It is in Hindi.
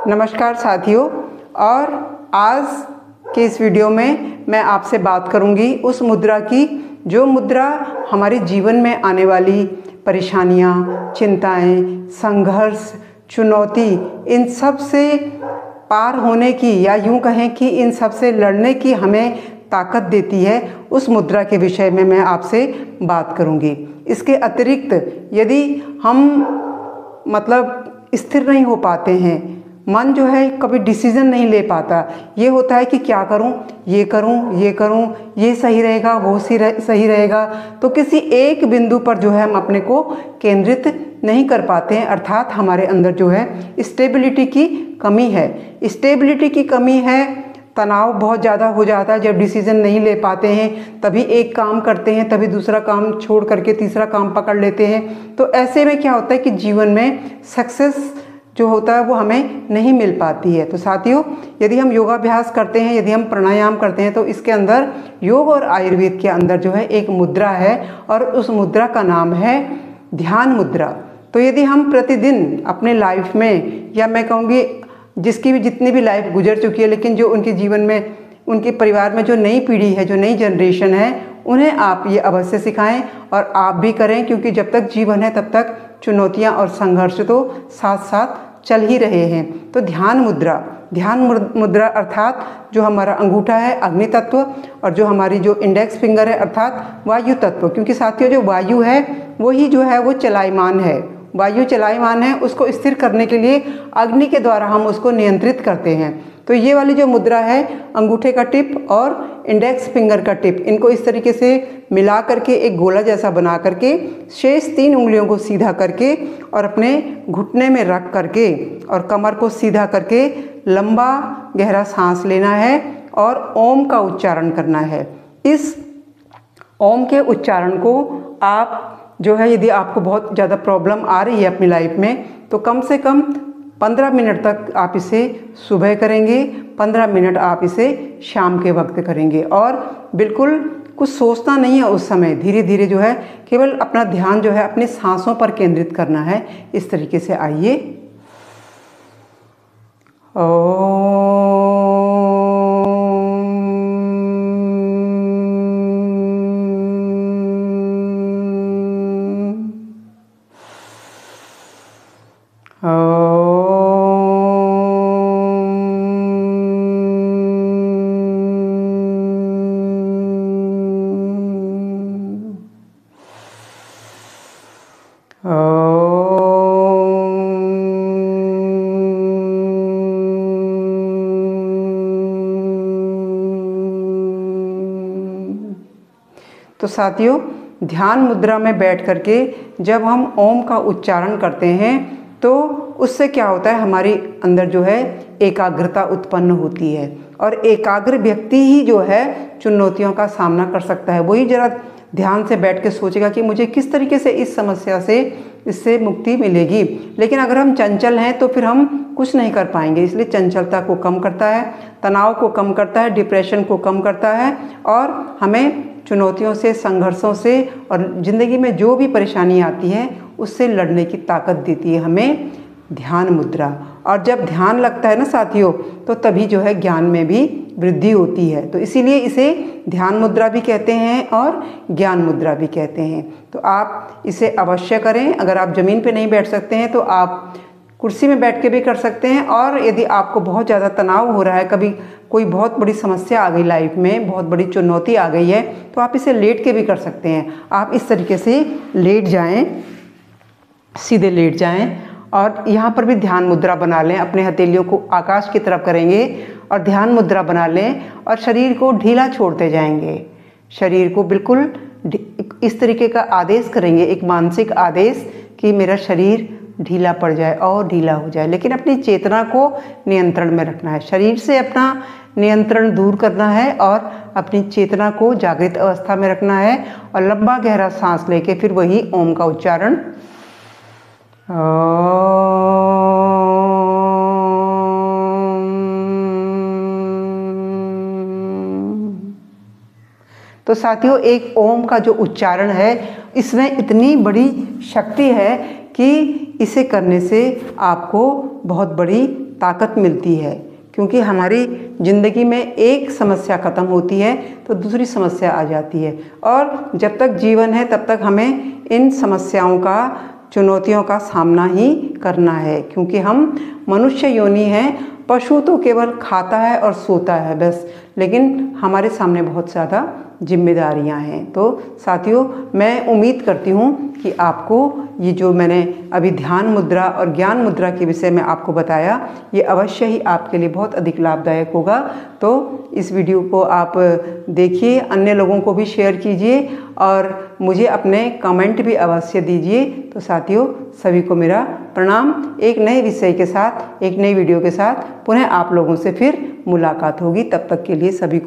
नमस्कार साथियों, और आज के इस वीडियो में मैं आपसे बात करूंगी उस मुद्रा की जो मुद्रा हमारे जीवन में आने वाली परेशानियां, चिंताएं, संघर्ष, चुनौती, इन सब से पार होने की या यूं कहें कि इन सब से लड़ने की हमें ताकत देती है। उस मुद्रा के विषय में मैं आपसे बात करूंगी। इसके अतिरिक्त यदि हम स्थिर नहीं हो पाते हैं, मन जो है कभी डिसीजन नहीं ले पाता, ये होता है कि क्या करूं, ये करूं, ये सही रहेगा, वो सही रहेगा, तो किसी एक बिंदु पर जो है हम अपने को केंद्रित नहीं कर पाते हैं। अर्थात हमारे अंदर जो है स्टेबिलिटी की कमी है। स्टेबिलिटी की कमी है, तनाव बहुत ज़्यादा हो जाता है जब डिसीजन नहीं ले पाते हैं, तभी एक काम करते हैं, तभी दूसरा काम छोड़ करके तीसरा काम पकड़ लेते हैं। तो ऐसे में क्या होता है कि जीवन में सक्सेस जो होता है वो हमें नहीं मिल पाती है। तो साथियों, यदि हम योगाभ्यास करते हैं, यदि हम प्राणायाम करते हैं, तो इसके अंदर योग और आयुर्वेद के अंदर जो है एक मुद्रा है और उस मुद्रा का नाम है ध्यान मुद्रा। तो यदि हम प्रतिदिन अपने लाइफ में, या मैं कहूँगी जिसकी भी जितनी भी लाइफ गुजर चुकी है, लेकिन जो उनके जीवन में, उनके परिवार में जो नई पीढ़ी है, जो नई जनरेशन है, उन्हें आप ये अवश्य सिखाएं और आप भी करें, क्योंकि जब तक जीवन है तब तक चुनौतियां और संघर्ष तो साथ साथ चल ही रहे हैं। तो ध्यान मुद्रा अर्थात जो हमारा अंगूठा है अग्नि तत्व, और जो हमारी जो इंडेक्स फिंगर है अर्थात वायु तत्व, क्योंकि साथियों जो वायु है वही जो है वो चलायमान है, वायु चलायमान है, उसको स्थिर करने के लिए अग्नि के द्वारा हम उसको नियंत्रित करते हैं। तो ये वाली जो मुद्रा है, अंगूठे का टिप और इंडेक्स फिंगर का टिप, इनको इस तरीके से मिला करके एक गोला जैसा बना करके शेष 3 उंगलियों को सीधा करके और अपने घुटने में रख करके और कमर को सीधा करके लंबा गहरा सांस लेना है और ओम का उच्चारण करना है। इस ओम के उच्चारण को आप जो है, यदि आपको बहुत ज़्यादा प्रॉब्लम आ रही है अपनी लाइफ में, तो कम से कम 15 मिनट तक आप इसे सुबह करेंगे, 15 मिनट आप इसे शाम के वक्त करेंगे, और बिल्कुल कुछ सोचना नहीं है उस समय, धीरे धीरे जो है केवल अपना ध्यान जो है अपनी सांसों पर केंद्रित करना है। इस तरीके से आइए। तो साथियों, ध्यान मुद्रा में बैठ करके जब हम ओम का उच्चारण करते हैं तो उससे क्या होता है, हमारी अंदर जो है एकाग्रता उत्पन्न होती है, और एकाग्र व्यक्ति ही जो है चुनौतियों का सामना कर सकता है। वही जरा ध्यान से बैठ के सोचेगा कि मुझे किस तरीके से इस समस्या से, इससे मुक्ति मिलेगी। लेकिन अगर हम चंचल हैं तो फिर हम कुछ नहीं कर पाएंगे। इसलिए चंचलता को कम करता है, तनाव को कम करता है, डिप्रेशन को कम करता है, और हमें चुनौतियों से, संघर्षों से और ज़िंदगी में जो भी परेशानी आती है उससे लड़ने की ताकत देती है हमें ध्यान मुद्रा। और जब ध्यान लगता है ना साथियों, तो तभी जो है ज्ञान में भी वृद्धि होती है। तो इसीलिए इसे ध्यान मुद्रा भी कहते हैं और ज्ञान मुद्रा भी कहते हैं। तो आप इसे अवश्य करें। अगर आप ज़मीन पे नहीं बैठ सकते हैं तो आप कुर्सी में बैठ के भी कर सकते हैं, और यदि आपको बहुत ज़्यादा तनाव हो रहा है, कभी कोई बहुत बड़ी समस्या आ गई लाइफ में, बहुत बड़ी चुनौती आ गई है, तो आप इसे लेट के भी कर सकते हैं। आप इस तरीके से लेट जाएं, सीधे लेट जाएं, और यहाँ पर भी ध्यान मुद्रा बना लें। अपने हथेलियों को आकाश की तरफ करेंगे और ध्यान मुद्रा बना लें, और शरीर को ढीला छोड़ते जाएंगे। शरीर को बिल्कुल इस तरीके का आदेश करेंगे, एक मानसिक आदेश कि मेरा शरीर ढीला पड़ जाए और ढीला हो जाए। लेकिन अपनी चेतना को नियंत्रण में रखना है, शरीर से अपना नियंत्रण दूर करना है और अपनी च को जागृत अवस्था में रखना है, और लंबा गहरा सांस लेके फिर वही ओम का उच्चारण। तो साथियों, एक ओम का जो उच्चारण है इसमें इतनी बड़ी शक्ति है कि इसे करने से आपको बहुत बड़ी ताकत मिलती है, क्योंकि हमारी ज़िंदगी में एक समस्या ख़त्म होती है तो दूसरी समस्या आ जाती है, और जब तक जीवन है तब तक हमें इन समस्याओं का, चुनौतियों का सामना ही करना है, क्योंकि हम मनुष्य योनि हैं। पशु तो केवल खाता है और सोता है बस, लेकिन हमारे सामने बहुत ज़्यादा जिम्मेदारियां हैं। तो साथियों, मैं उम्मीद करती हूँ कि आपको ये जो मैंने अभी ध्यान मुद्रा और ज्ञान मुद्रा के विषय में आपको बताया, ये अवश्य ही आपके लिए बहुत अधिक लाभदायक होगा। तो इस वीडियो को आप देखिए, अन्य लोगों को भी शेयर कीजिए और मुझे अपने कमेंट भी अवश्य दीजिए। तो साथियों, सभी को मेरा प्रणाम। एक नए विषय के साथ, एक नई वीडियो के साथ पुनः आप लोगों से फिर मुलाकात होगी। तब तक के लिए सभी